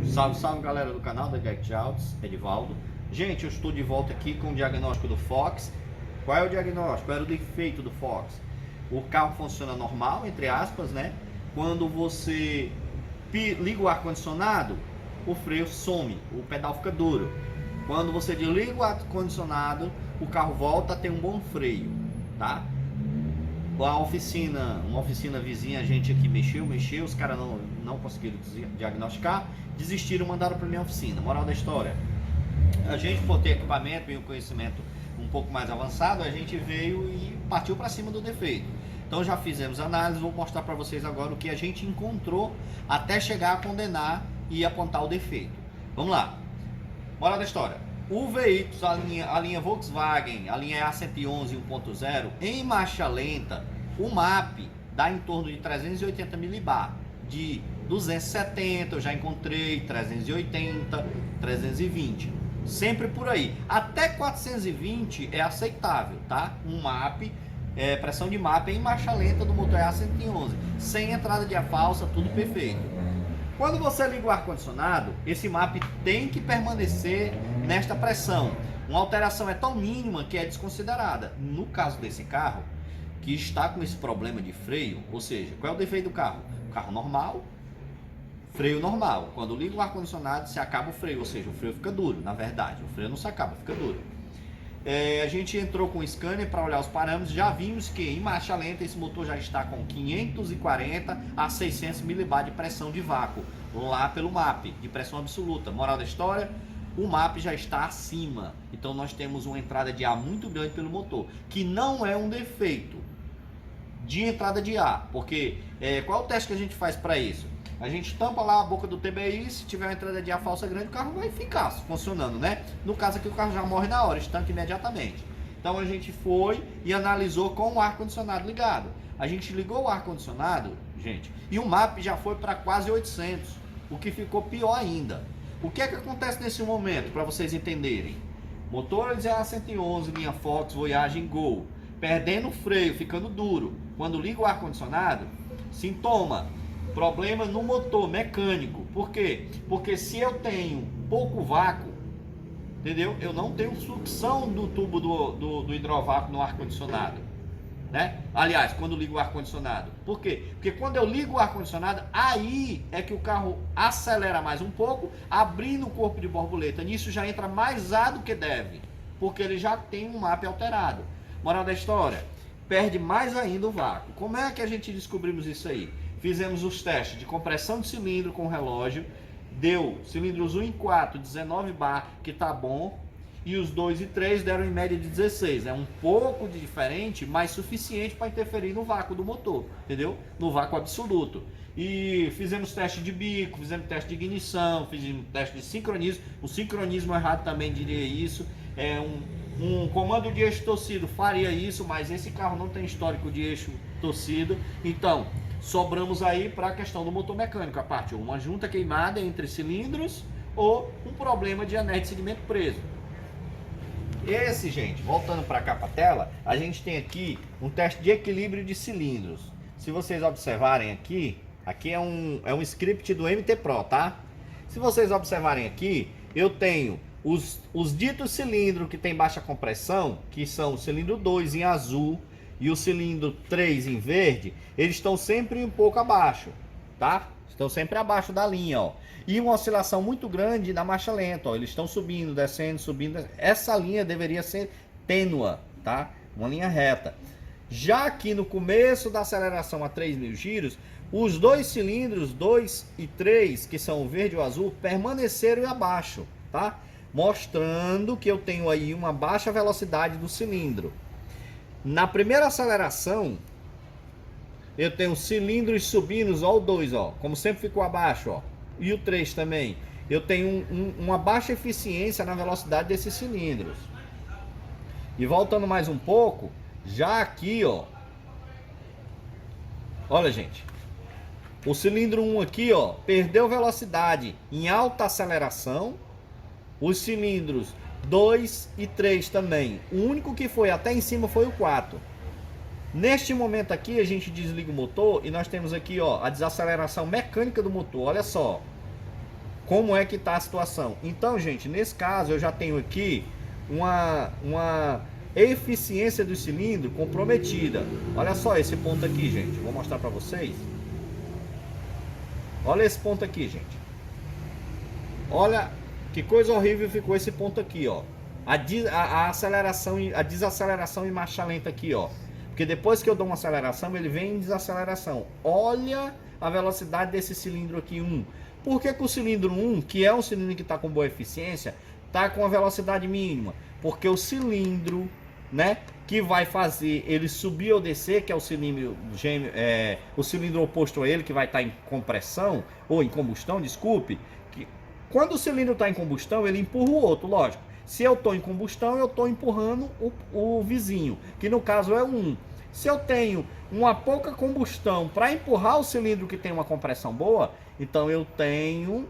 Salve, salve galera do canal da Jack Autos, Edivaldo. Gente, eu estou de volta aqui com o diagnóstico do Fox. Qual é o diagnóstico? Qual era o defeito do Fox? O carro funciona normal, entre aspas, né? Quando você liga o ar-condicionado, o freio some, o pedal fica duro. Quando você desliga o ar-condicionado, o carro volta a ter um bom freio, tá? Uma oficina vizinha, a gente aqui mexeu, os caras não conseguiram diagnosticar, desistiram, mandaram para minha oficina. Moral da história, a gente, por ter equipamento e um conhecimento um pouco mais avançado, a gente veio e partiu para cima do defeito. Então já fizemos análise, vou mostrar para vocês agora o que a gente encontrou até chegar a condenar e apontar o defeito. Vamos lá. Moral da história. O veículo, a linha Volkswagen, a linha A111 1.0, em marcha lenta, o MAP dá em torno de 380 milibar. De 270 eu já encontrei, 380, 320. Sempre por aí. Até 420 é aceitável, tá? Um MAP, pressão de MAP em marcha lenta do motor A111. Sem entrada de ar falsa, tudo perfeito. Quando você liga o ar-condicionado, esse MAP tem que permanecer nesta pressão. Uma alteração é tão mínima que é desconsiderada. No caso desse carro, que está com esse problema de freio, ou seja, qual é o defeito do carro? Carro normal, freio normal. Quando liga o ar-condicionado, se acaba o freio, ou seja, o freio fica duro. Na verdade, o freio não se acaba, fica duro. A gente entrou com o scanner para olhar os parâmetros, já vimos que em marcha lenta esse motor já está com 540 a 600 milibar de pressão de vácuo, lá pelo MAP, de pressão absoluta. Moral da história, o MAP já está acima, então nós temos uma entrada de ar muito grande pelo motor, que não é um defeito de entrada de ar, porque qual é o teste que a gente faz para isso? A gente tampa lá a boca do TBI, se tiver uma entrada de ar falsa grande, o carro vai ficar funcionando, né? No caso aqui, o carro já morre na hora, estanca imediatamente. Então a gente foi e analisou com o ar-condicionado ligado. A gente ligou o ar-condicionado, gente, e o MAP já foi para quase 800, o que ficou pior ainda. O que é que acontece nesse momento, para vocês entenderem? Motores A111, linha Fox, Voyage, Gol, perdendo o freio, ficando duro. Quando liga o ar-condicionado, sintoma. Problema no motor mecânico. Por quê? Porque se eu tenho pouco vácuo, entendeu? Eu não tenho sucção do tubo do hidrovácuo no ar-condicionado, né? Aliás, quando ligo o ar-condicionado. Por quê? Porque quando eu ligo o ar-condicionado, aí é que o carro acelera mais um pouco, abrindo o corpo de borboleta. Nisso já entra mais ar do que deve, porque ele já tem um MAP alterado. Moral da história, perde mais ainda o vácuo. Como é que a gente descobrimos isso aí? Fizemos os testes de compressão de cilindro com relógio, deu cilindros 1 e 4, 19 bar, que tá bom, e os 2 e 3 deram em média de 16. É um pouco de diferente, mas suficiente para interferir no vácuo do motor, entendeu? No vácuo absoluto. E fizemos teste de bico, fizemos teste de ignição, fizemos teste de sincronismo. O sincronismo errado também diria isso. Um comando de eixo torcido faria isso, mas esse carro não tem histórico de eixo torcido. Então, sobramos aí para a questão do motor mecânico, a parte uma junta queimada entre cilindros ou um problema de anéis de segmento preso. Esse, gente, voltando para cá para a tela, a gente tem aqui um teste de equilíbrio de cilindros. Se vocês observarem aqui é um script do MT Pro, tá? Se vocês observarem aqui, eu tenho os ditos cilindros que tem baixa compressão, que são o cilindro 2 em azul e o cilindro 3 em verde, eles estão sempre um pouco abaixo, tá? Estão sempre abaixo da linha, ó. E uma oscilação muito grande na marcha lenta, ó. Eles estão subindo, descendo, subindo. Essa linha deveria ser tênua, tá? Uma linha reta. Já aqui no começo da aceleração a 3.000 giros, os dois cilindros, 2 e 3, que são o verde e o azul, permaneceram abaixo, tá? Mostrando que eu tenho aí uma baixa velocidade do cilindro. Na primeira aceleração, eu tenho cilindros subindo, ó, o 2, ó, como sempre ficou abaixo, ó, e o 3 também. Eu tenho uma baixa eficiência na velocidade desses cilindros. E voltando mais um pouco, já aqui, ó, olha, gente, o cilindro 1 aqui, ó, perdeu velocidade em alta aceleração. Os cilindros 2 e 3 também. O único que foi até em cima foi o 4. Neste momento aqui, a gente desliga o motor e nós temos aqui, ó, a desaceleração mecânica do motor. Olha só. como é que está a situação. Então, gente, nesse caso eu já tenho aqui uma eficiência do cilindro comprometida. Olha só esse ponto aqui, gente. Vou mostrar para vocês. Olha esse ponto aqui, gente. Olha que coisa horrível ficou esse ponto aqui, ó. A aceleração e a desaceleração em marcha lenta aqui, ó. Porque depois que eu dou uma aceleração, ele vem em desaceleração. Olha a velocidade desse cilindro aqui 1. Por que o cilindro 1, que é um cilindro que está com boa eficiência, está com a velocidade mínima? Porque o cilindro, né, que vai fazer ele subir ou descer, que é o cilindro gêmeo, o cilindro oposto a ele, que vai estar em compressão, ou em combustão, desculpe. Quando o cilindro está em combustão, ele empurra o outro, lógico. Se eu estou em combustão, eu estou empurrando o vizinho, que no caso é o 1. Se eu tenho uma pouca combustão para empurrar o cilindro que tem uma compressão boa, então eu tenho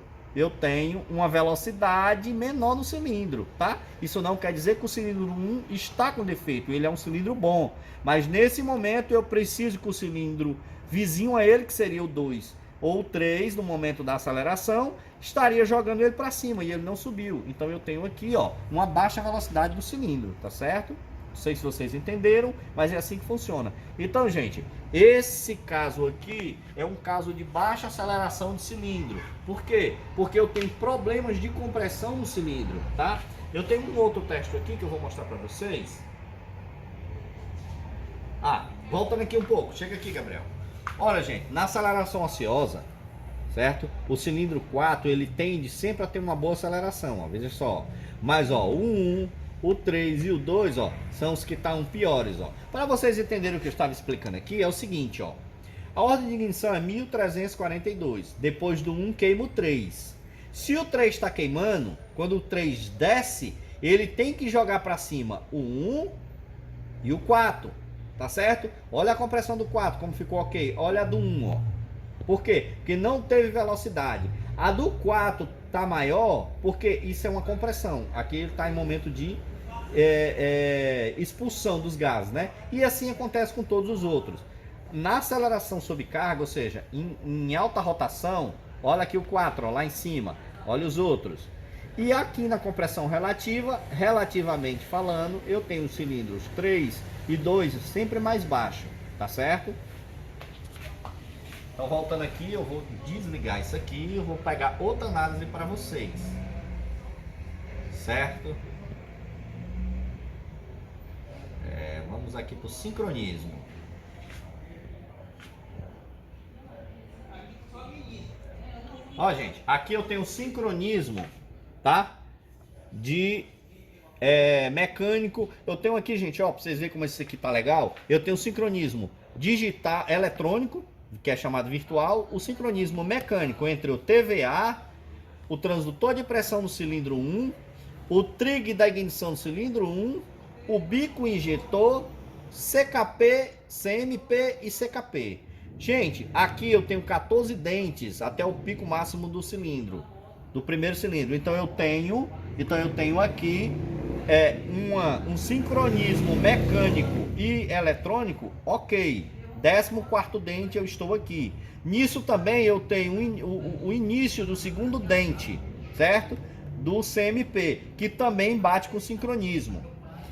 uma velocidade menor no cilindro, tá? Isso não quer dizer que o cilindro 1 está com defeito, ele é um cilindro bom. Mas nesse momento eu preciso que o cilindro vizinho a ele, que seria o 2 ou 3, no momento da aceleração, estaria jogando ele para cima e ele não subiu. Então eu tenho aqui, ó, uma baixa velocidade do cilindro, tá certo? Não sei se vocês entenderam, mas é assim que funciona. Então, gente, esse caso aqui é um caso de baixa aceleração de cilindro. Por quê? Porque eu tenho problemas de compressão no cilindro, tá? Eu tenho um outro teste aqui que eu vou mostrar para vocês. Voltando aqui um pouco. Chega aqui, Gabriel. Olha, gente, na aceleração ociosa, certo? O cilindro 4, ele tende sempre a ter uma boa aceleração, ó. Veja só. Mas, ó, o 1, o 3 e o 2, ó, são os que estão piores, ó. Para vocês entenderem o que eu estava explicando aqui, é o seguinte, ó. A ordem de ignição é 1342. Depois do 1 queima o 3. Se o 3 está queimando, quando o 3 desce, ele tem que jogar para cima o 1 e o 4. Tá certo? Olha a compressão do 4, como ficou ok. Olha a do 1, ó. Por quê? Porque não teve velocidade. A do 4 tá maior, porque isso é uma compressão. Aqui ele está em momento de expulsão dos gases, né? E assim acontece com todos os outros. Na aceleração sob carga, ou seja, em alta rotação, olha aqui o 4, ó, lá em cima. Olha os outros. E aqui na compressão relativa, relativamente falando, eu tenho os cilindros 3 e 2 sempre mais baixo, tá certo? Então, voltando aqui, eu vou desligar isso aqui e eu vou pegar outra análise para vocês, certo? Vamos aqui para o sincronismo. Ó, gente, aqui eu tenho o sincronismo, tá? De mecânico. Eu tenho aqui, gente, ó, para vocês verem como esse aqui tá legal. Eu tenho o sincronismo digital, eletrônico, que é chamado virtual, o sincronismo mecânico entre o TVA, o transdutor de pressão no cilindro 1, o trigger da ignição no cilindro 1, o bico injetor, CKP, CMP e CKP. Gente, aqui eu tenho 14 dentes até o pico máximo do cilindro, do primeiro cilindro. Então eu tenho aqui um sincronismo mecânico e eletrônico, ok. 14º dente eu estou aqui. Nisso também eu tenho o início do segundo dente, certo? Do CMP, que também bate com sincronismo.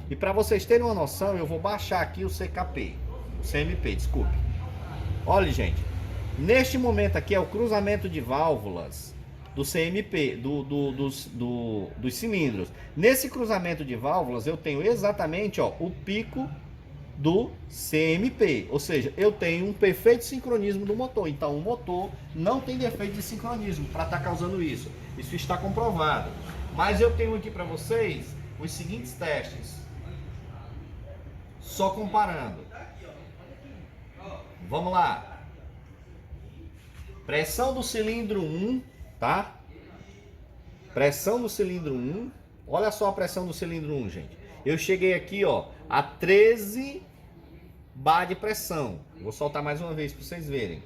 E para vocês terem uma noção, eu vou baixar aqui o CKP, o CMP, desculpe. Olha, gente, neste momento aqui é o cruzamento de válvulas do CMP, dos cilindros. Nesse cruzamento de válvulas eu tenho exatamente, ó, o pico do CMP, ou seja, eu tenho um perfeito sincronismo do motor. Então o motor não tem defeito de sincronismo para estar causando isso. Isso está comprovado. Mas eu tenho aqui para vocês os seguintes testes. Só comparando. Vamos lá. Pressão do cilindro 1, tá? Pressão do cilindro 1. Olha só a pressão do cilindro 1, gente. Eu cheguei aqui, ó, a 13 bar de pressão. Vou soltar mais uma vez para vocês verem.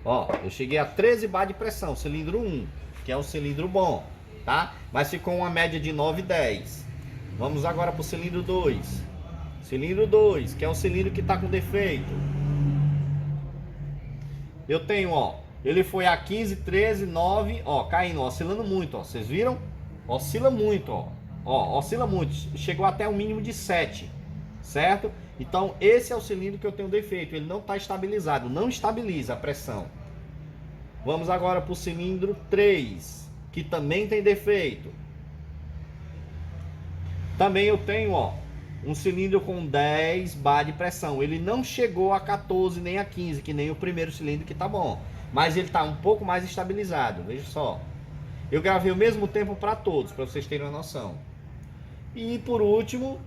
Ó, eu cheguei a 13 bar de pressão, cilindro 1, que é um cilindro bom, tá? Mas ficou uma média de 9,10. Vamos agora para o cilindro 2. Cilindro 2, que é um cilindro que está com defeito. Eu tenho, ó, Ele foi a 15, 13, 9, ó, caindo, oscilando muito, ó. Vocês viram? Oscila muito, ó. Ó, oscila muito. Chegou até um mínimo de 7, certo? Então, esse é o cilindro que eu tenho defeito. Ele não está estabilizado, não estabiliza a pressão. Vamos agora para o cilindro 3, que também tem defeito. Também eu tenho, ó, um cilindro com 10 bar de pressão. Ele não chegou a 14 nem a 15, que nem o primeiro cilindro que tá bom. Mas ele tá um pouco mais estabilizado, veja só. Eu gravei o mesmo tempo para todos, para vocês terem uma noção. E por último,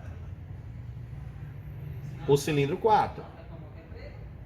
o cilindro 4.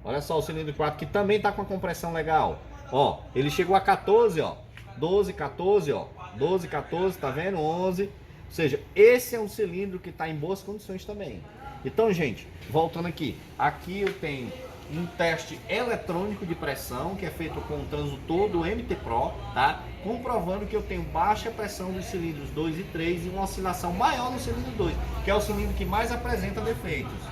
Olha só o cilindro 4 que também tá com a compressão legal. Ó, ele chegou a 14, ó. 12, 14, ó. 12, 14, tá vendo? 11. Ou seja, esse é um cilindro que está em boas condições também. Então, gente, voltando aqui. Aqui eu tenho um teste eletrônico de pressão, que é feito com o transdutor do MT Pro, tá? Comprovando que eu tenho baixa pressão dos cilindros 2 e 3 e uma oscilação maior no cilindro 2, que é o cilindro que mais apresenta defeitos.